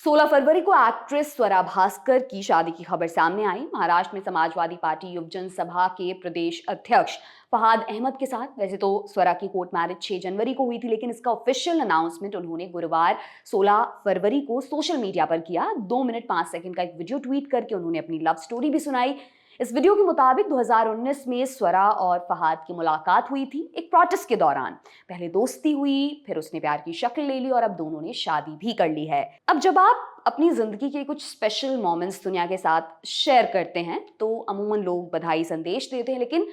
16 फरवरी को एक्ट्रेस स्वरा भास्कर की शादी की खबर सामने आई। महाराष्ट्र में समाजवादी पार्टी युवजन सभा के प्रदेश अध्यक्ष फहाद अहमद के साथ। वैसे तो स्वरा की कोर्ट मैरिज 6 जनवरी को हुई थी, लेकिन इसका ऑफिशियल अनाउंसमेंट उन्होंने गुरुवार 16 फरवरी को सोशल मीडिया पर किया। 2 मिनट 5 सेकंड का एक वीडियो ट्वीट करके उन्होंने अपनी लव स्टोरी भी सुनाई। इस वीडियो के मुताबिक 2019 में स्वरा और फहाद की मुलाकात हुई थी, एक प्रोटेस्ट के दौरान। पहले दोस्ती हुई, फिर उसने प्यार की शक्ल ले ली और अब दोनों ने शादी भी कर ली है। अब जब आप अपनी जिंदगी के कुछ स्पेशल मोमेंट्स दुनिया के साथ शेयर करते हैं तो अमूमन लोग बधाई संदेश देते हैं, लेकिन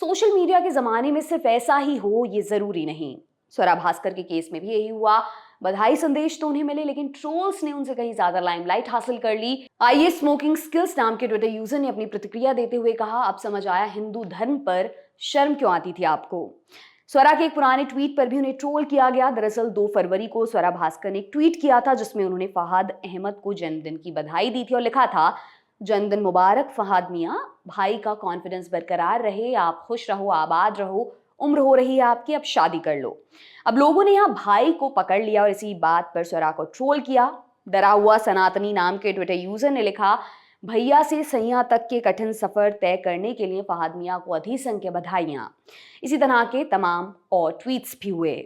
सोशल मीडिया के जमाने में सिर्फ ऐसा ही हो ये जरूरी नहीं। स्वरा भास्कर के केस में भी यही हुआ। बधाई संदेश तो उन्हें मिले, लेकिन ट्रोल्स ने उनसे कहीं ज्यादा लाइमलाइट हासिल कर ली। आइए स्मोकिंग स्किल्स नाम के ट्विटर यूजर ने अपनी प्रतिक्रिया देते हुए कहा, अब समझ आया हिंदू धर्म पर शर्म क्यों आती थी आपको। स्वरा के एक पुराने ट्वीट पर भी उन्हें ट्रोल किया गया। दरअसल 2 फरवरी को स्वरा भास्कर ने एक ट्वीट किया था जिसमें उन्होंने फहाद अहमद को जन्मदिन की बधाई दी थी और लिखा था, जन्मदिन मुबारक फहाद मियाँ, भाई का कॉन्फिडेंस बरकरार रहे, आप खुश रहो, आबाद रहो, उम्र हो रही है आपकी, अब शादी कर लो। अब लोगों ने यहाँ भाई को पकड़ लिया और इसी बात पर स्वरा को ट्रोल किया। डरा हुआ सनातनी नाम के ट्विटर यूजर ने लिखा, भैया से सैया तक के कठिन सफर तय करने के लिए फहाद मियाँ को अधिसंख्य बधाइयां। इसी तरह के तमाम और ट्वीट्स भी हुए।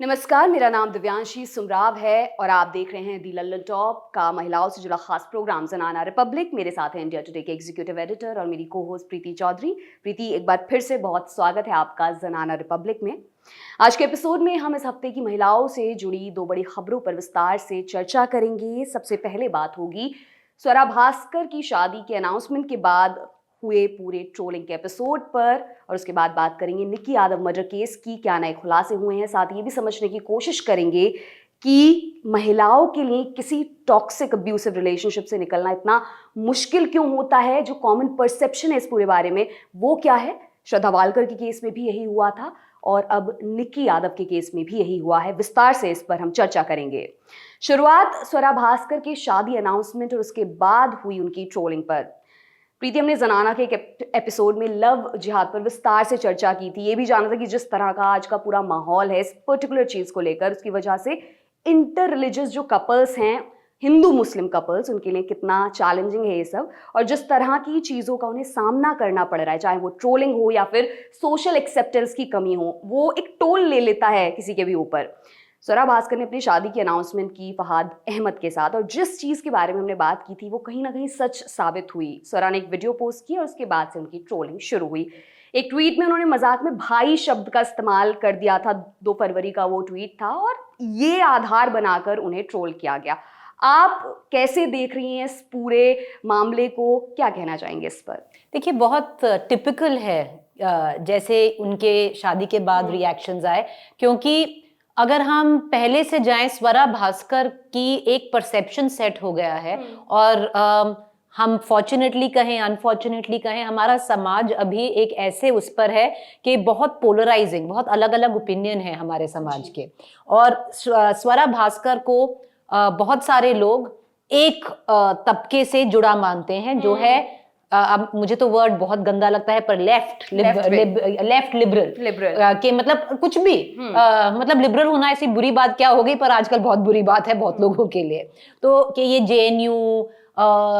नमस्कार, मेरा नाम दिव्यांशी सुमराव है और आप देख रहे हैं दी लल्लन टॉप का महिलाओं से जुड़ा खास प्रोग्राम ज़नाना रिपब्लिक। मेरे साथ हैं इंडिया टुडे के एग्जीक्यूटिव एडिटर और मेरी को होस्ट प्रीति चौधरी। प्रीति, एक बार फिर से बहुत स्वागत है आपका ज़नाना रिपब्लिक में। आज के एपिसोड में हम इस हफ्ते की महिलाओं से जुड़ी 2 बड़ी खबरों पर विस्तार से चर्चा करेंगे। सबसे पहले बात होगी स्वरा भास्कर की शादी के अनाउंसमेंट के बाद हुए पूरे ट्रोलिंग के एपिसोड पर, और उसके बाद बात करेंगे निक्की यादव मर्डर केस की क्या नए खुलासे हुए हैं। साथ ही ये भी समझने की कोशिश करेंगे कि महिलाओं के लिए किसी टॉक्सिक अब्यूसिव रिलेशनशिप से निकलना इतना मुश्किल क्यों होता है। जो कॉमन परसेप्शन है इस पूरे बारे में वो क्या है। श्रद्धा वालकर के केस में भी यही हुआ था और अब निक्की यादव के केस में भी यही हुआ है। विस्तार से इस पर हम चर्चा करेंगे। शुरुआत स्वरा भास्कर के शादी अनाउंसमेंट और उसके बाद हुई उनकी ट्रोलिंग पर। प्रीति, हमने ज़नाना के एक एपिसोड में लव जिहाद पर विस्तार से चर्चा की थी। ये भी जाना था कि जिस तरह का आज का पूरा माहौल है इस पर्टिकुलर चीज़ को लेकर, उसकी वजह से इंटर रिलीजियस जो कपल्स हैं, हिंदू मुस्लिम कपल्स, उनके लिए कितना चैलेंजिंग है ये सब, और जिस तरह की चीज़ों का उन्हें सामना करना पड़ रहा है, चाहे वो ट्रोलिंग हो या फिर सोशल एक्सेप्टेंस की कमी हो, वो एक टोल ले लेता है किसी के भी ऊपर। स्वरा भास्कर ने अपनी शादी की अनाउंसमेंट की फहाद अहमद के साथ और जिस चीज़ के बारे में हमने बात की थी वो कहीं ना कहीं सच साबित हुई। स्वरा ने एक वीडियो पोस्ट की और उसके बाद से उनकी ट्रोलिंग शुरू हुई। एक ट्वीट में उन्होंने मजाक में भाई शब्द का इस्तेमाल कर दिया था। 2 फरवरी का वो ट्वीट था और ये आधार बनाकर उन्हें ट्रोल किया गया। आप कैसे देख रही हैं इस पूरे मामले को, क्या कहना चाहेंगे इस पर? देखिए, बहुत टिपिकल है जैसे उनके शादी के बाद रिएक्शंस आए, क्योंकि अगर हम पहले से जाएं, स्वरा भास्कर की एक परसेप्शन सेट हो गया है और हम फॉर्चुनेटली कहें अनफॉर्चुनेटली कहें, हमारा समाज अभी एक ऐसे उस पर है कि बहुत पोलराइजिंग, बहुत अलग अलग ओपिनियन है हमारे समाज के। और स्वरा भास्कर को बहुत सारे लोग एक तबके से जुड़ा मानते हैं, जो है अब मुझे तो वर्ड बहुत गंदा लगता है, पर लेफ्ट लिबरल के मतलब कुछ भी मतलब लिबरल होना ऐसी बुरी बात क्या हो गई, पर आजकल बहुत बुरी बात है बहुत लोगों के लिए। तो कि ये जेएनयू,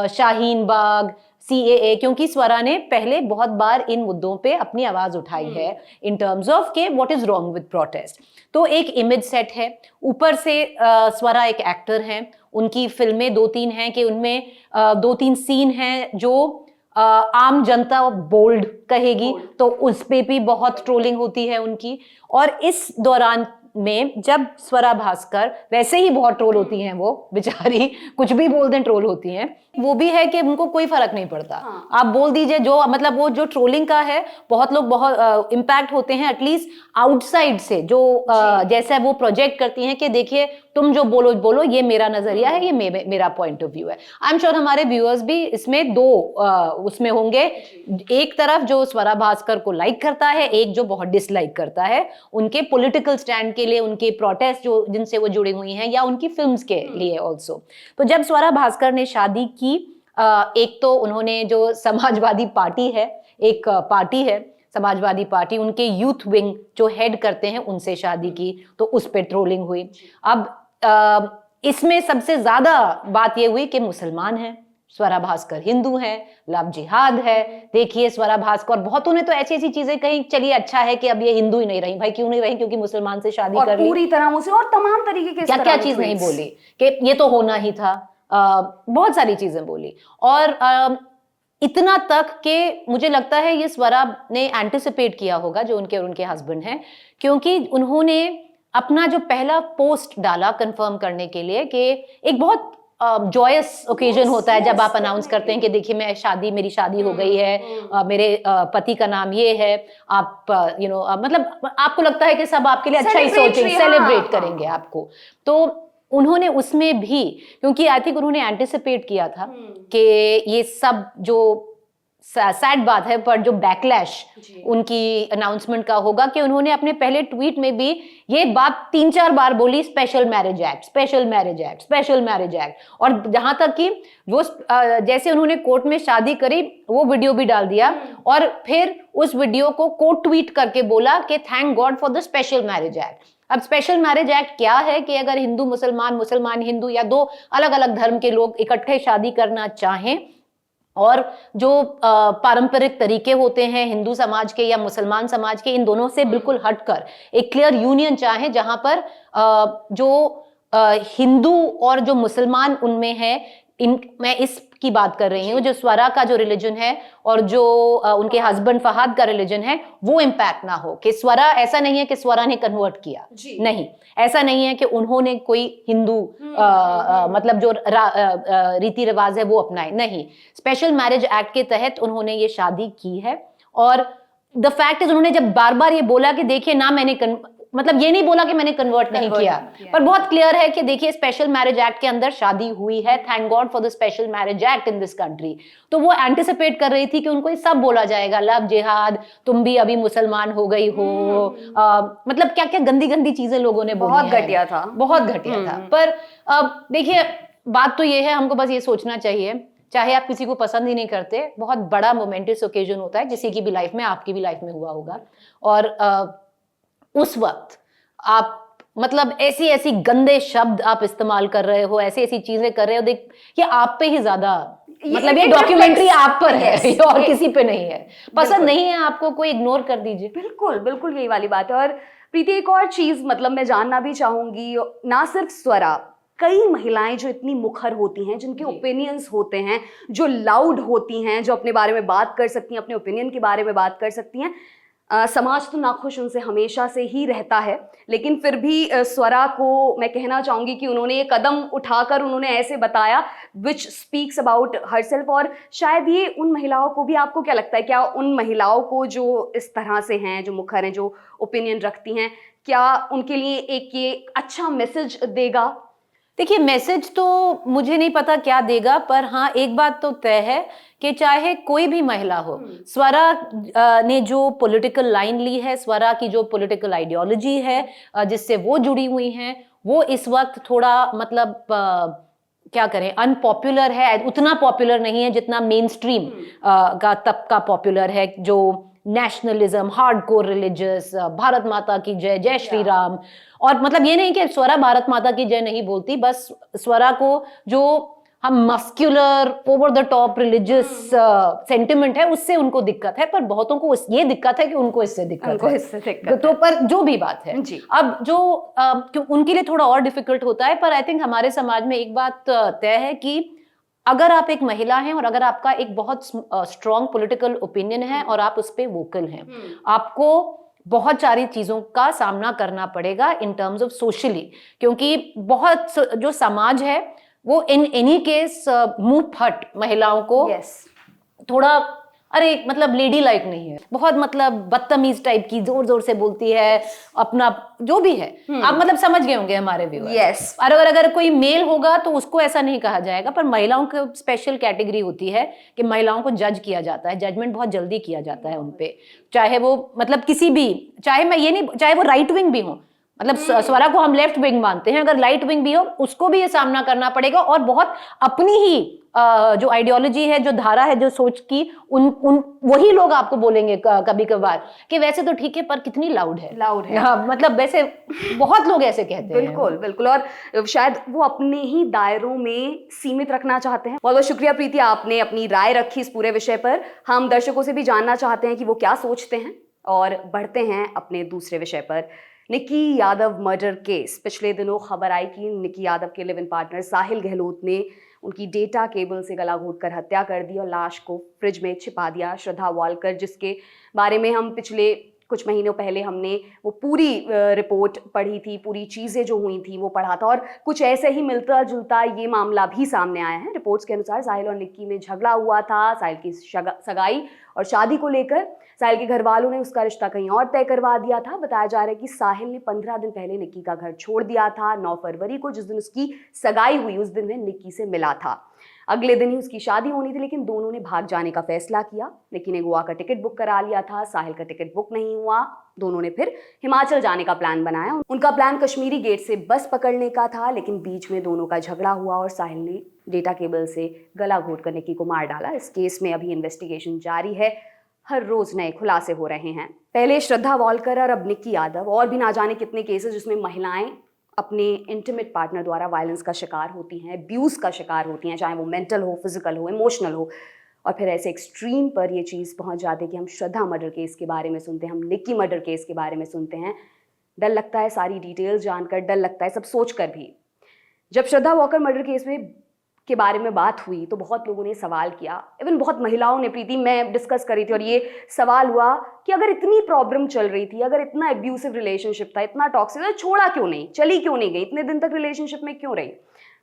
शाहीन बाग, CAA, क्योंकि स्वरा ने पहले बहुत बार इन मुद्दों पे अपनी आवाज उठाई है इन टर्म्स ऑफ के what is wrong with protest. तो एक इमेज सेट है, ऊपर से स्वरा एक एक्टर हैं, उनकी फिल्में 2-3 हैं कि उनमें 2-3 सीन हैं जो आम जनता बोल्ड कहेगी, तो उस पे भी बहुत ट्रोलिंग होती है उनकी। और इस दौरान में जब स्वरा भास्कर, वैसे ही बहुत ट्रोल होती हैं वो बेचारी, कुछ भी बोल दें ट्रोल होती हैं, वो भी है कि उनको कोई फर्क नहीं पड़ता। आप बोल दीजिए, जो मतलब वो जो ट्रोलिंग का है, बहुत लोग बहुत इम्पैक्ट होते हैं एटलीस्ट आउटसाइड से, जो जैसे वो प्रोजेक्ट करती हैं कि देखिए तुम जो बोलो बोलो, ये मेरा नजरिया है, ये मेरा पॉइंट ऑफ व्यू है। आई एम श्योर हमारे व्यूअर्स भी इसमें 2 उसमें होंगे, एक तरफ जो स्वरा भास्कर को लाइक करता है, एक जो बहुत डिसलाइक करता है उनके पॉलिटिकल स्टैंड के लिए, उनके प्रोटेस्ट जो जिनसे वो जुड़ी हुई हैं, या उनकी फिल्म्स के लिए ऑल्सो। तो जब स्वरा भास्कर ने शादी की, एक तो उन्होंने जो समाजवादी पार्टी है, एक पार्टी है समाजवादी पार्टी, उनके यूथ विंग जो हेड करते हैं उनसे शादी की, तो उस पर ट्रोलिंग हुई। अब इसमें सबसे ज्यादा बात ये हुई कि मुसलमान हैं, स्वरा भास्कर हिंदू हैं, लव जिहाद है। देखिए स्वरा भास्कर, बहुतों ने तो ऐसी ऐसी चीजें कही, चलिए अच्छा है कि अब ये हिंदू ही नहीं रही। भाई क्यों नहीं रही? क्योंकि मुसलमान से शादी कर ली, पूरी तरह मुझे, और तमाम तरीके के क्या क्या चीज नहीं बोली कि ये तो होना ही था। बहुत सारी चीजें बोली, और इतना तक कि मुझे लगता है ये स्वरा ने एंटिसिपेट किया होगा, जो उनके और उनके हस्बैंड हैं, क्योंकि उन्होंने अपना जो पहला पोस्ट डाला कंफर्म करने के लिए कि एक बहुत जॉयस ओकेजन होता है जब आप अनाउंस करते हैं कि देखिए मेरी शादी हो गई है, मेरे पति का नाम ये है, आप मतलब आपको लगता है कि सब आपके लिए अच्छा ही सोचेंगे, सेलिब्रेट करेंगे आपको। तो उन्होंने उसमें भी, क्योंकि आई थिंक उन्होंने एंटिसिपेट किया था कि ये सब जो सैड बात है, पर जो बैकलैश उनकी अनाउंसमेंट का होगा, कि उन्होंने अपने पहले ट्वीट में भी ये बात 3-4 बार बोली, special marriage act, special marriage act, special marriage act. और जहां तक कि वो जैसे उन्होंने कोर्ट में शादी करी वो वीडियो भी डाल दिया, और फिर उस वीडियो को कोर्ट ट्वीट करके बोला कि thank God for the special marriage act. अब स्पेशल मैरिज एक्ट क्या है कि अगर हिंदू मुसलमान, मुसलमान हिंदू, या दो अलग अलग धर्म के लोग इकट्ठे शादी करना चाहें, और जो पारंपरिक तरीके होते हैं हिंदू समाज के या मुसलमान समाज के, इन दोनों से बिल्कुल हटकर एक क्लियर यूनियन चाहे, जहां पर जो हिंदू और जो मुसलमान उनमें है, मैं इसकी बात कर रही हूँ, जो स्वरा का जो रिलीजन है और जो उनके हस्बैंड फहाद का रिलीजन है, वो इम्पैक्ट ना हो। कि स्वरा, ऐसा नहीं है कि स्वरा ने कन्वर्ट किया, नहीं, ऐसा नहीं है कि उन्होंने कोई हिंदू मतलब जो रीति रिवाज है वो अपनाए, नहीं। स्पेशल मैरिज एक्ट के तहत उन्होंने ये शादी की है। और द फैक्ट इज, उन्होंने जब बार बार ये बोला कि देखिए ना, मैंने मतलब ये नहीं बोला कि मैंने कन्वर्ट नहीं किया, पर बहुत क्लियर है कि देखिए स्पेशल मैरिज एक्ट के अंदर शादी हुई है, thank God for the special marriage act in this country. तो वो एंटिसिपेट कर रही थी कि उनको ये सब बोला जाएगा, लव जिहाद, तुम भी अभी मुसलमान हो गई हो, मतलब क्या क्या गंदी गंदी चीजें लोगों ने बोली। बहुत घटिया था, बहुत घटिया था। पर अब देखिए बात तो ये है, हमको बस ये सोचना चाहिए, चाहे आप किसी को पसंद ही नहीं करते, बहुत बड़ा मोमेंटस ओकेजन होता है किसी की भी लाइफ में, आपकी भी लाइफ में हुआ होगा, और उस वक्त आप मतलब ऐसी ऐसी गंदे शब्द आप इस्तेमाल कर रहे हो, ऐसी ऐसी चीजें कर रहे हो, देख ये आप पे ही ज्यादा, मतलब ये डॉक्यूमेंट्री आप पर है, ये और किसी पे नहीं है। पसंद नहीं है आपको, कोई इग्नोर कर दीजिए। बिल्कुल बिल्कुल यही वाली बात है। और प्रीति, एक और चीज मतलब मैं जानना भी चाहूंगी, ना सिर्फ स्वरा, कई महिलाएं जो इतनी मुखर होती हैं, जिनके ओपिनियंस होते हैं, जो लाउड होती हैं, जो अपने बारे में बात कर सकती हैं, अपने ओपिनियन के बारे में बात कर सकती हैं, समाज तो नाखुश उनसे हमेशा से ही रहता है, लेकिन फिर भी स्वरा को मैं कहना चाहूँगी कि उन्होंने ये कदम उठाकर उन्होंने ऐसे बताया विच स्पीक्स अबाउट हरसेल्फ। और शायद ये उन महिलाओं को भी, आपको क्या लगता है, क्या उन महिलाओं को जो इस तरह से हैं, जो मुखर हैं, जो ओपिनियन रखती हैं, क्या उनके लिए एक ये अच्छा मैसेज देगा? देखिए मैसेज तो मुझे नहीं पता क्या देगा, पर हाँ एक बात तो तय है कि चाहे कोई भी महिला हो, स्वरा ने जो पॉलिटिकल लाइन ली है, स्वरा की जो पॉलिटिकल आइडियोलॉजी है जिससे वो जुड़ी हुई हैं, वो इस वक्त थोड़ा मतलब क्या करें, अनपॉपुलर है, उतना पॉपुलर नहीं है जितना मेन स्ट्रीम का तबका पॉपुलर है, जो नेशनलिज्म, हार्डकोर रिलीजियस, भारत माता की जय, जय श्री राम। और मतलब ये नहीं कि स्वरा भारत माता की जय नहीं बोलती, बस स्वरा को जो हम muscular over the top religious sentiment है उससे उनको दिक्कत है, पर बहुतों को ये दिक्कत है कि उनको इससे दिक्कत है। तो पर जो भी बात है, अब जो उनके लिए थोड़ा और डिफिकल्ट होता है, पर आई थिंक हमारे समाज में एक बात तय है कि अगर आप एक महिला हैं और अगर आपका एक बहुत स्ट्रॉन्ग पॉलिटिकल ओपिनियन है और आप उस पर वोकल हैं, आपको बहुत सारी चीजों का सामना करना पड़ेगा इन टर्म्स ऑफ सोशली, क्योंकि बहुत जो समाज है वो इन एनी केस मुंह फट महिलाओं को थोड़ा, अरे मतलब लेडी लाइक नहीं है, बहुत मतलब बदतमीज टाइप की, जोर जोर से बोलती है, अपना जो भी है आप मतलब समझ गए होंगे हमारे व्यूअर्स। और अगर कोई मेल होगा तो उसको ऐसा नहीं कहा जाएगा, पर महिलाओं की स्पेशल कैटेगरी होती है कि महिलाओं को जज किया जाता है, जजमेंट बहुत जल्दी किया जाता है उनपे, चाहे वो मतलब किसी भी, चाहे मैं ये नहीं, चाहे वो राइट विंग भी हो, मतलब स्वरा को हम लेफ्ट विंग मानते हैं, अगर राइट विंग भी हो उसको भी ये सामना करना पड़ेगा, और बहुत अपनी ही जो आइडियोलॉजी है, जो धारा है, जो सोच की, उन वही लोग आपको बोलेंगे कभी कभार कि वैसे तो ठीक है पर कितनी लाउड है। हाँ, मतलब वैसे बहुत लोग ऐसे कहते हैं। बिल्कुल बिल्कुल, और शायद वो अपने ही दायरों में सीमित रखना चाहते हैं। बहुत बहुत शुक्रिया प्रीति, आपने अपनी राय रखी इस पूरे विषय पर। हम दर्शकों से भी जानना चाहते हैं कि वो क्या सोचते हैं, और बढ़ते हैं अपने दूसरे विषय पर। Nikki Yadav murder case. पिछले दिनों खबर आई कि निक्की यादव के लिव इन पार्टनर साहिल गहलोत ने उनकी डेटा केबल से गला घोंटकर हत्या कर दी और लाश को फ्रिज में छिपा दिया। श्रद्धा वालकर, जिसके बारे में हम पिछले कुछ महीनों पहले हमने वो पूरी रिपोर्ट पढ़ी थी, पूरी चीज़ें जो हुई थी वो पढ़ा था, और कुछ ऐसे ही मिलता जुलता ये मामला भी सामने आया है। रिपोर्ट्स के अनुसार साहिल और निक्की में झगड़ा हुआ था, साहिल की सगाई और शादी को लेकर। साहिल के घर वालों ने उसका रिश्ता कहीं और तय करवा दिया था। बताया जा रहा है कि साहिल ने 15 दिन पहले निक्की का घर छोड़ दिया था। 9 फरवरी को, जिस दिन उसकी सगाई हुई, उस दिन वह निक्की से मिला था। अगले दिन ही उसकी शादी होनी थी, लेकिन दोनों ने भाग जाने का फैसला किया। निक्की ने गोवा का टिकट बुक करा लिया था, साहिल का टिकट बुक नहीं हुआ। दोनों ने फिर हिमाचल जाने का प्लान बनाया। उनका प्लान कश्मीरी गेट से बस पकड़ने का था, लेकिन बीच में दोनों का झगड़ा हुआ और साहिल ने डेटा केबल से गला घोंटकर निक्की को मार डाला। इस केस में अभी इन्वेस्टिगेशन जारी है। हर रोज नए खुलासे हो रहे हैं। पहले श्रद्धा वालकर और अब निक्की यादव, और भी ना जाने कितने केसेस जिसमें महिलाएं अपने इंटीमेट पार्टनर द्वारा वायलेंस का शिकार होती हैं, अब्यूज का शिकार होती हैं, चाहे वो मेंटल हो, फिजिकल हो, इमोशनल हो। और फिर ऐसे एक्सट्रीम पर ये चीज़ पहुंच जाती है कि हम श्रद्धा मर्डर केस के बारे में सुनते हैं, हम निक्की मर्डर केस के बारे में सुनते हैं। डर लगता है सारी डिटेल्स जानकर, डर लगता है सब सोच कर भी। जब श्रद्धा वॉकर मर्डर केस में के बारे में बात हुई तो बहुत लोगों ने सवाल किया, इवन बहुत महिलाओं ने, प्रीति मैं डिस्कस करी थी, और ये सवाल हुआ कि अगर इतनी प्रॉब्लम चल रही थी, अगर इतना एब्यूसिव रिलेशनशिप था, इतना टॉक्सिक था, छोड़ा क्यों नहीं, चली क्यों नहीं गई, इतने दिन तक रिलेशनशिप में क्यों रही।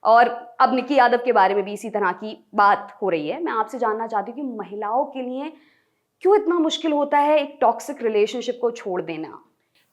और अब निक्की यादव के बारे में भी इसी तरह की बात हो रही है। मैं आपसे जानना चाहती हूँ कि महिलाओं के लिए क्यों इतना मुश्किल होता है एक टॉक्सिक रिलेशनशिप को छोड़ देना।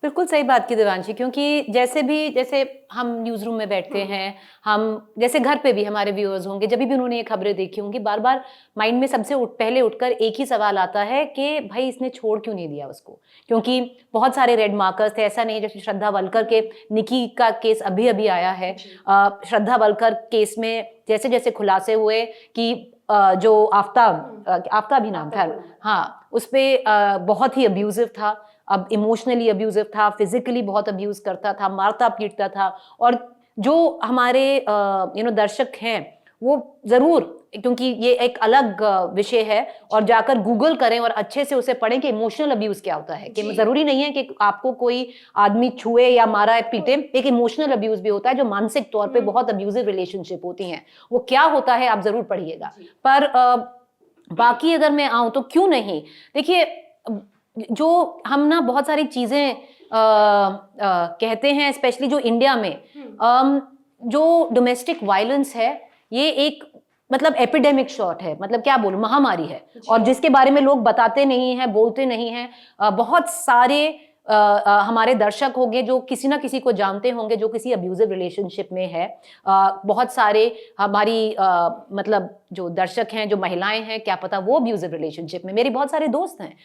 बिल्कुल सही बात की देवांशी, क्योंकि जैसे हम न्यूज़ रूम में बैठते हैं, हम जैसे घर पे भी हमारे व्यूअर्स होंगे, जब भी उन्होंने ये खबरें देखी होंगी, बार बार माइंड में सबसे पहले उठकर एक ही सवाल आता है कि भाई इसने छोड़ क्यों नहीं दिया उसको, क्योंकि बहुत सारे रेड मार्कर्स थे। ऐसा नहीं है जैसे श्रद्धा वालकर के निक्की का केस अभी अभी आया है, श्रद्धा वालकर केस में जैसे जैसे खुलासे हुए कि जो आफ्ताब ही नाम था, हाँ, उस पर बहुत ही अब्यूजिव था, अब इमोशनली अब्यूजिव था, फिजिकली बहुत अब्यूज करता था, मारता पीटता था। और जो हमारे दर्शक हैं वो जरूर, क्योंकि ये एक अलग विषय है, और जाकर गूगल करें और अच्छे से उसे पढ़ें कि इमोशनल अब्यूज क्या होता है। कि जरूरी नहीं है कि आपको कोई आदमी छुए या मारा पीटे, एक इमोशनल अब्यूज भी होता है जो मानसिक तौर पे बहुत अब्यूजिव रिलेशनशिप होती हैं। वो क्या होता है आप जरूर पढ़िएगा। पर बाकी अगर मैं आऊं तो क्यों नहीं, देखिए जो हम ना बहुत सारी चीजें कहते हैं, स्पेशली जो इंडिया में जो डोमेस्टिक वायलेंस है, ये एक मतलब एपिडेमिक शॉट है, मतलब क्या बोलूं, महामारी है, और जिसके बारे में लोग बताते नहीं हैं, बोलते नहीं हैं। बहुत सारे हमारे दर्शक होंगे जो किसी ना किसी को जानते होंगे जो किसी अब्यूजिव रिलेशनशिप में है। बहुत सारे हमारी मतलब जो दर्शक हैं, जो महिलाएं हैं, क्या पता वो अब्यूजिव रिलेशनशिप में। मेरे बहुत सारे दोस्त हैं,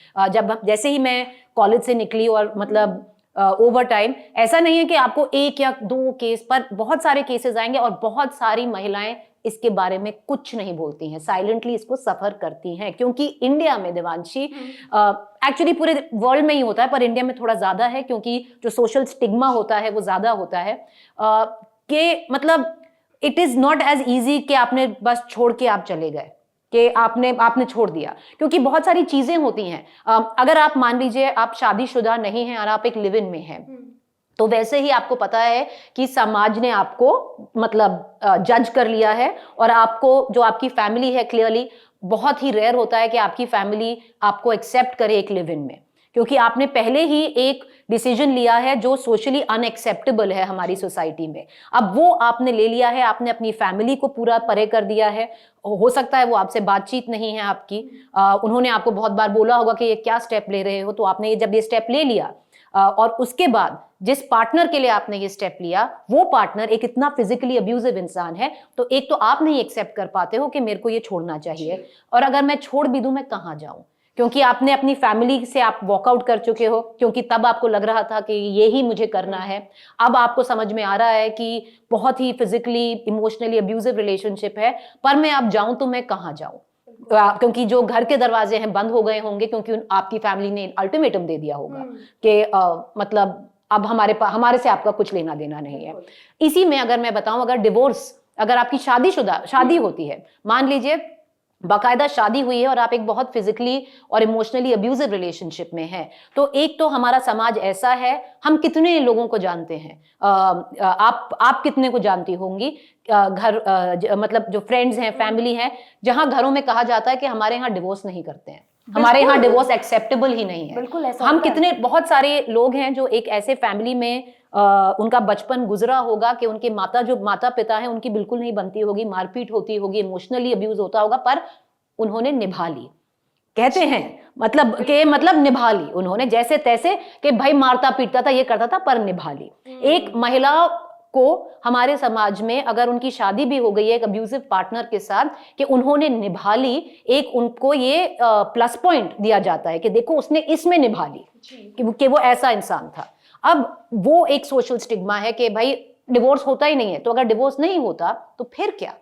जैसे ही मैं कॉलेज से निकली और मतलब ओवर टाइम, ऐसा नहीं है कि आपको 1 या 2 केस, पर बहुत सारे केसेस आएंगे, और बहुत सारी महिलाएं इसके बारे में कुछ नहीं बोलती हैं, साइलेंटली इसको सफर करती हैं। क्योंकि इंडिया में देवांशी, एक्चुअली पूरे वर्ल्ड में ही होता है, पर इंडिया में थोड़ा ज्यादा है, क्योंकि जो सोशल स्टिग्मा होता है वो ज्यादा होता है। कि मतलब it is not as easy कि आपने बस छोड़ के आप चले गए, कि आपने छोड़ दिया, क्योंकि बहुत सारी चीजें होती हैं। अगर आप मान लीजिए आप शादीशुदा नहीं हैं और आप एक लिव इन में हैं, तो वैसे ही आपको पता है कि समाज ने आपको मतलब जज कर लिया है, और आपको जो आपकी फैमिली है, क्लियरली बहुत ही रेयर होता है कि आपकी फैमिली आपको एक्सेप्ट करे एक लिव इन में, क्योंकि आपने पहले ही एक डिसीजन लिया है जो सोशली अनएक्सेप्टेबल है हमारी सोसाइटी में। अब वो आपने ले लिया है, आपने अपनी फैमिली को पूरा परे कर दिया है। हो सकता है वो आपसे बातचीत नहीं है आपकी, उन्होंने आपको बहुत बार बोला होगा कि ये क्या स्टेप ले रहे हो, तो आपने जब ये स्टेप ले लिया, और उसके बाद जिस पार्टनर के लिए आपने ये स्टेप लिया, वो पार्टनर एक इतना फिजिकली अब्यूजिव इंसान है, तो एक तो आप नहीं एक्सेप्ट कर पाते हो कि मेरे को ये छोड़ना चाहिए, और अगर मैं छोड़ भी दूं मैं कहाँ जाऊं, क्योंकि आपने अपनी फैमिली से आप वॉकआउट कर चुके हो, क्योंकि तब आपको लग रहा था कि ये ही मुझे करना है। अब आपको समझ में आ रहा है कि बहुत ही फिजिकली इमोशनली अब्यूजिव रिलेशनशिप है, पर मैं अब जाऊं तो मैं कहाँ जाऊं, क्योंकि जो घर के दरवाजे हैं बंद हो गए होंगे, क्योंकि आपकी फैमिली ने अल्टीमेटम दे दिया होगा कि मतलब अब हमारे से आपका कुछ लेना देना नहीं है। इसी में अगर मैं बताऊं, अगर आपकी शादी होती है, मान लीजिए बाकायदा शादी हुई है और आप एक बहुत फिजिकली और इमोशनली अब्यूजिव रिलेशनशिप में हैं, तो एक तो हमारा समाज ऐसा है, हम कितने लोगों को जानते हैं, आप कितने को जानती होंगी, मतलब जो फ्रेंड्स हैं, फैमिली हैं, जहां घरों में कहा जाता है कि हमारे यहाँ डिवोर्स नहीं करते हैं, हमारे यहाँ डिवोर्स एक्सेप्टेबल ही नहीं है। बिल्कुल ऐसा हम कितने बहुत सारे लोग हैं जो एक ऐसे फैमिली में उनका बचपन गुजरा होगा कि उनके माता पिता हैं उनकी बिल्कुल नहीं बनती होगी, मारपीट होती होगी, इमोशनली अब्यूज होता होगा, पर उन्होंने निभा ली, कहते हैं मतलब निभा ली उन्होंने जैसे तैसे, कि भाई मारता पीटता था, ये करता था, पर निभा ली। एक महिला को हमारे समाज में अगर उनकी शादी भी हो गई है एक अब्यूजिव पार्टनर के साथ, कि उन्होंने निभा ली, एक उनको ये प्लस पॉइंट दिया जाता है कि देखो उसने इसमें निभा ली, कि वो ऐसा इंसान था। अब वो एक सोशल स्टिग्मा है कि भाई डिवोर्स होता ही नहीं है, तो अगर डिवोर्स नहीं होता तो फिर क्या,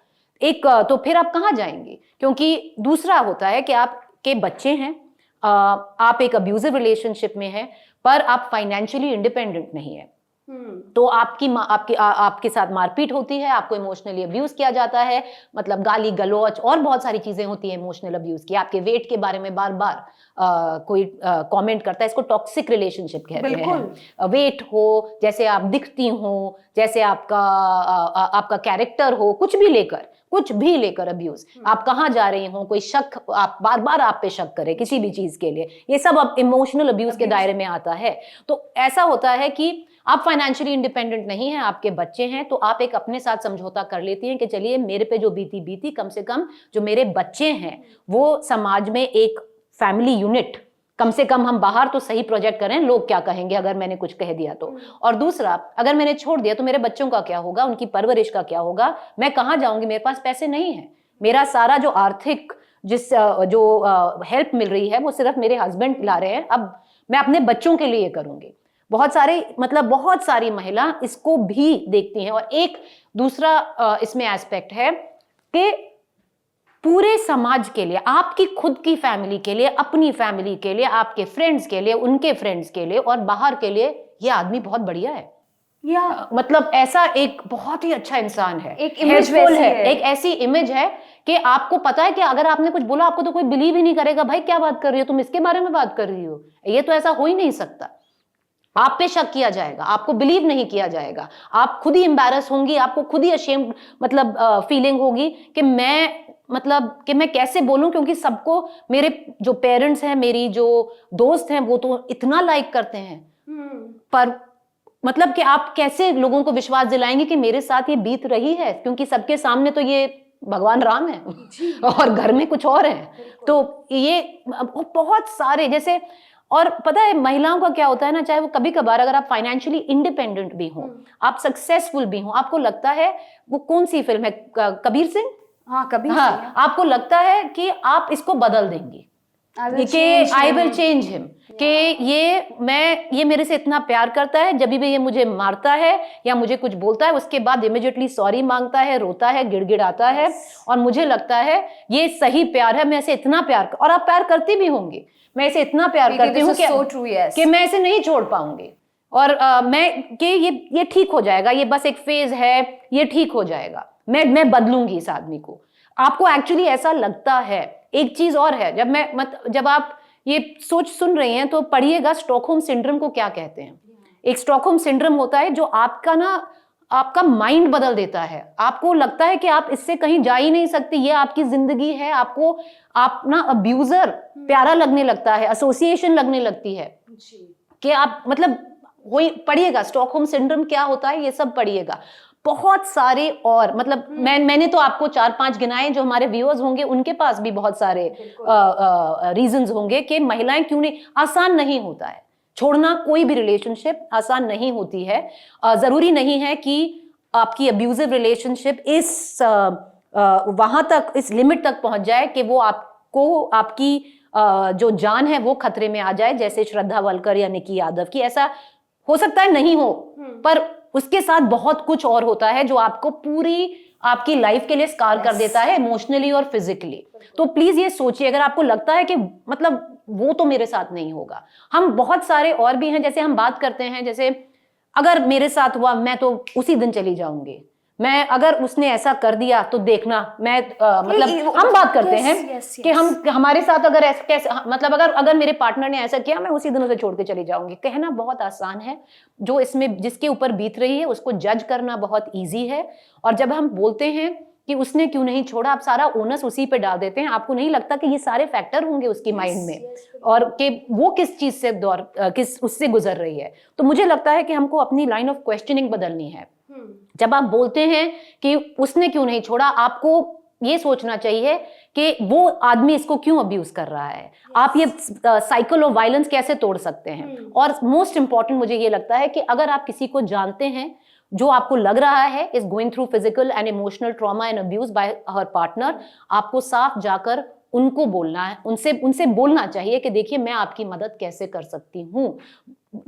तो फिर आप कहाँ जाएंगे? क्योंकि दूसरा होता है कि आपके बच्चे हैं, आप एक अब्यूजिव रिलेशनशिप में हैं, पर आप फाइनेंशियली इंडिपेंडेंट नहीं है, तो आपके साथ मारपीट होती है, आपको इमोशनली अब्यूज किया जाता है, मतलब गाली गलौच और बहुत सारी चीजें होती है इमोशनल अब्यूज की। आपके वेट के बारे में बार बार कोई कमेंट करता है, इसको टॉक्सिक रिलेशनशिप कहते हैं। वेट हो, जैसे आप दिखती हो, जैसे आपका कैरेक्टर हो, कुछ भी लेकर अब्यूज, आप कहाँ जा रही हो, कोई शक, आप बार बार आप पे शक करे किसी भी चीज के लिए, ये सब अब इमोशनल अब्यूज के दायरे में आता है। तो ऐसा होता है कि आप फाइनेंशियली इंडिपेंडेंट नहीं हैं, आपके बच्चे हैं, तो आप एक अपने साथ समझौता कर लेती हैं कि चलिए मेरे पे जो बीती, कम से कम जो मेरे बच्चे हैं वो समाज में एक फैमिली यूनिट, कम से कम हम बाहर तो सही प्रोजेक्ट करें, लोग क्या कहेंगे अगर मैंने कुछ कह दिया तो। और दूसरा, अगर मैंने छोड़ दिया तो मेरे बच्चों का क्या होगा, उनकी परवरिश का क्या होगा, मैं कहाँ जाऊंगी, मेरे पास पैसे नहीं है, मेरा सारा जो आर्थिक जो हेल्प मिल रही है वो सिर्फ मेरे हस्बैंड ला रहे हैं, अब मैं अपने बच्चों के लिए करूंगी। बहुत सारी महिला इसको भी देखती हैं। और एक दूसरा इसमें एस्पेक्ट है कि पूरे समाज के लिए, आपकी खुद की फैमिली के लिए, अपनी फैमिली के लिए, आपके फ्रेंड्स के लिए, उनके फ्रेंड्स के लिए और बाहर के लिए, ये आदमी बहुत बढ़िया है, या मतलब ऐसा एक बहुत ही अच्छा इंसान है, एक इमेज है, एक ऐसी इमेज है कि आपको पता है कि अगर आपने कुछ बोला आपको तो कोई बिलीव ही नहीं करेगा, भाई क्या बात कर रही हो तुम, इसके बारे में बात कर रही हो, ये तो ऐसा हो ही नहीं सकता। आप पे शक किया जाएगा, आपको बिलीव नहीं किया जाएगा, आप खुद ही एम्बैरस होंगी, आपको खुद ही अशेम्ड फीलिंग होगी कि मैं कैसे बोलूं, क्योंकि सबको, मेरे जो पेरेंट्स हैं, मेरी जो दोस्त हैं, वो तो इतना लाइक करते हैं, पर मतलब कि आप कैसे लोगों को विश्वास दिलाएंगे कि मेरे साथ ये बीत रही है, क्योंकि सबके सामने तो ये भगवान राम है और घर में कुछ और है। तो ये बहुत सारे जैसे, और पता है महिलाओं का क्या होता है ना, चाहे वो कभी कभार अगर आप फाइनेंशियली इंडिपेंडेंट भी हो, आप सक्सेसफुल भी हो, आपको लगता है, वो कौन सी फिल्म है, कबीर सिंह, हाँ, आपको लगता है कि आप इसको बदल देंगी, कि आई विल चेंज हिम, कि ये मेरे से इतना प्यार करता है, जब भी ये मुझे मारता है या मुझे कुछ बोलता है उसके बाद इमीडिएटली सॉरी मांगता है, रोता है, गिड़गिड़ाता है, और मुझे लगता है ये सही प्यार है, मैं इसे इतना प्यार, और आप प्यार करती भी होंगी, मैं इसे इतना प्यार करती हूँ कि मैं इसे नहीं छोड़ पाऊंगी, और ये ठीक हो जाएगा, ये बस एक फेज है, ये ठीक हो जाएगा, मैं बदलूंगी इस आदमी को। आपको एक्चुअली ऐसा लगता है। एक चीज और है, जब आप ये सुन रही हैं तो पढ़िएगा स्टॉकहोम सिंड्रोम को क्या कहते हैं। एक स्टॉकहोम सिंड्रोम होता है जो आपका माइंड बदल देता है, आपको लगता है कि आप इससे कहीं जा ही नहीं सकती, ये आपकी जिंदगी है, आपको अपना अब्यूजर प्यारा लगने लगता है, एसोसिएशन लगने लगती है कि आप पढ़िएगा स्टॉकहोम सिंड्रोम क्या होता है, ये सब पढ़िएगा। बहुत सारे और मैंने तो आपको 4-5 गिनाए, जो हमारे व्यूअर्स होंगे उनके पास भी बहुत सारे रीजंस होंगे कि महिलाएं क्यों नहीं, आसान नहीं होता है छोड़ना, कोई भी रिलेशनशिप आसान नहीं होती है। जरूरी नहीं है कि आपकी अब्यूजिव रिलेशनशिप वहां तक, इस लिमिट तक पहुंच जाए कि वो आपको आपकी जो जान है वो खतरे में आ जाए, जैसे श्रद्धा वलकर या निकी यादव की। ऐसा हो सकता है नहीं हो, पर उसके साथ बहुत कुछ और होता है जो आपको पूरी आपकी लाइफ के लिए स्कार कर देता है, इमोशनली और फिजिकली। तो प्लीज ये सोचिए, अगर आपको लगता है कि मतलब वो तो मेरे साथ नहीं होगा, हम बहुत सारे और भी हैं, जैसे हम बात करते हैं, जैसे अगर मेरे साथ हुआ मैं तो उसी दिन चली जाऊंगी, मैं अगर उसने ऐसा कर दिया तो देखना मैं मतलब हम बात करते हैं कि हम हमारे साथ अगर ऐसा कैसे, मतलब अगर मेरे पार्टनर ने ऐसा किया मैं उसी दिन उसे छोड़ के चली जाऊंगी। कहना बहुत आसान है, जो इसमें जिसके ऊपर बीत रही है उसको जज करना बहुत ईजी है। और जब हम बोलते हैं कि उसने क्यों नहीं छोड़ा, आप सारा ओनस उसी पे डाल देते हैं। आपको नहीं लगता कि ये सारे फैक्टर होंगे उसकी माइंड में और कि वो किस चीज से किस उससे गुजर रही है। तो मुझे लगता है कि हमको अपनी लाइन ऑफ क्वेश्चनिंग बदलनी है। जब आप बोलते हैं कि उसने क्यों नहीं छोड़ा, आपको ये सोचना चाहिए कि वो आदमी इसको क्यों अब्यूज कर रहा है, आप ये साइकिल ऑफ वायलेंस कैसे तोड़ सकते हैं। और मोस्ट इंपॉर्टेंट मुझे ये लगता है कि अगर आप किसी को जानते हैं जो आपको लग रहा है is going through physical and emotional trauma and abuse bye her partner, आपको साफ जाकर उनको बोलना है, उनसे बोलना चाहिए कि देखिए मैं आपकी मदद कैसे कर सकती हूँ।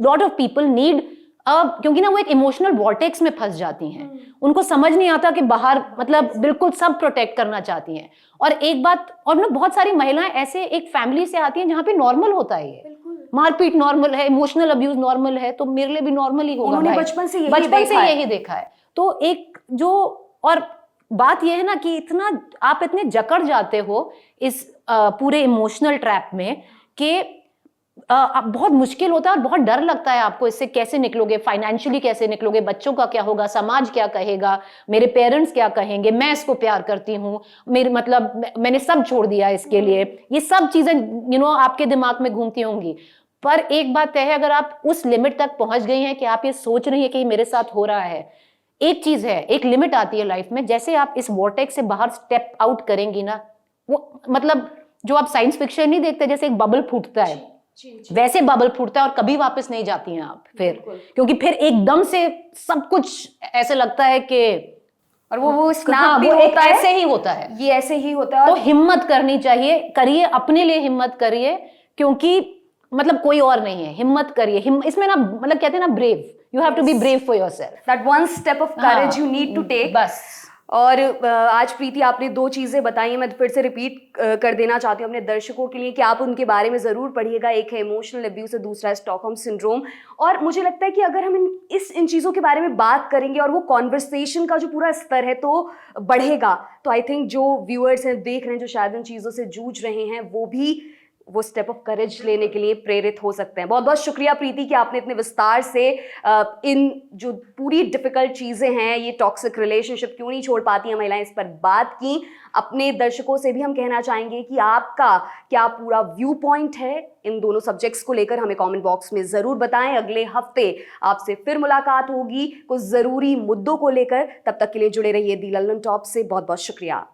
लॉट ऑफ पीपल नीड, क्योंकि ना वो एक इमोशनल वॉर्टेक्स में फंस जाती हैं, उनको समझ नहीं आता कि बाहर मतलब बिल्कुल सब प्रोटेक्ट करना चाहती हैं। और एक बात और ना, बहुत सारी महिलाएं ऐसे एक फैमिली से आती हैं जहाँ पे नॉर्मल होता है, ये मारपीट नॉर्मल है, इमोशनल अब्यूज नॉर्मल है, तो मेरे लिए भी नॉर्मल ही होगा। उन्होंने बचपन से यही देखा है। तो एक जो और बात यह है ना कि आप इतने जकड़ जाते हो इस पूरे इमोशनल ट्रैप में कि बहुत मुश्किल होता है और बहुत डर लगता है आपको इससे कैसे निकलोगे, फाइनेंशियली कैसे निकलोगे, बच्चों का क्या होगा, समाज क्या कहेगा, मेरे पेरेंट्स क्या कहेंगे, मैं इसको प्यार करती हूँ, मेरे मतलब मैंने सब छोड़ दिया इसके लिए, ये सब चीजें आपके दिमाग में घूमती होंगी। पर एक बात तय है, अगर आप उस लिमिट तक पहुंच गई हैं कि आप ये सोच रही है कि मेरे साथ हो रहा है, एक चीज है, एक लिमिट आती है लाइफ में, जैसे आप इस वॉर्टेक्स से बाहर स्टेप आउट करेंगी ना, वो मतलब जो आप साइंस फिक्शन नहीं देखते, जैसे एक बबल फूटता है, वैसे बबल फूटता है और कभी वापस नहीं जाती हैं आप फिर, क्योंकि फिर एकदम से सब कुछ ऐसे लगता है कि और वो स्नैप भी होता है, ऐसे ही होता है, ये ऐसे ही होता है। तो हिम्मत करनी चाहिए, करिए, अपने लिए हिम्मत करिए, क्योंकि मतलब कोई और नहीं है, हिम्मत करिए। इसमें ना मतलब कहते हैं ना, brave, you have to be brave for yourself, that one step of courage you need to take. बस। और आज प्रीति आपने दो चीज़ें बताई हैं, मैं फिर से रिपीट कर देना चाहती हूँ अपने दर्शकों के लिए कि आप उनके बारे में ज़रूर पढ़िएगा। एक है इमोशनल अब्यूज और दूसरा है स्टॉकहोम सिंड्रोम। और मुझे लगता है कि अगर हम इन चीज़ों के बारे में बात करेंगे और वो कॉन्वर्सेशन का जो पूरा स्तर है तो बढ़ेगा, तो आई थिंक जो व्यूअर्स हैं, देख रहे हैं, जो शायद इन चीज़ों से जूझ रहे हैं, वो भी वो स्टेप ऑफ करेज लेने के लिए प्रेरित हो सकते हैं। बहुत बहुत शुक्रिया प्रीति कि आपने इतने विस्तार से इन जो पूरी डिफिकल्ट चीज़ें हैं, ये टॉक्सिक रिलेशनशिप क्यों नहीं छोड़ पाती हैं महिलाएं, इस पर बात की। अपने दर्शकों से भी हम कहना चाहेंगे कि आपका क्या पूरा व्यू पॉइंट है इन दोनों सब्जेक्ट्स को लेकर, हमें कमेंट बॉक्स में ज़रूर बताएं। अगले हफ्ते आपसे फिर मुलाकात होगी कुछ ज़रूरी मुद्दों को लेकर। तब तक के लिए जुड़े रहिए दी लल्लन टॉप से। बहुत बहुत शुक्रिया।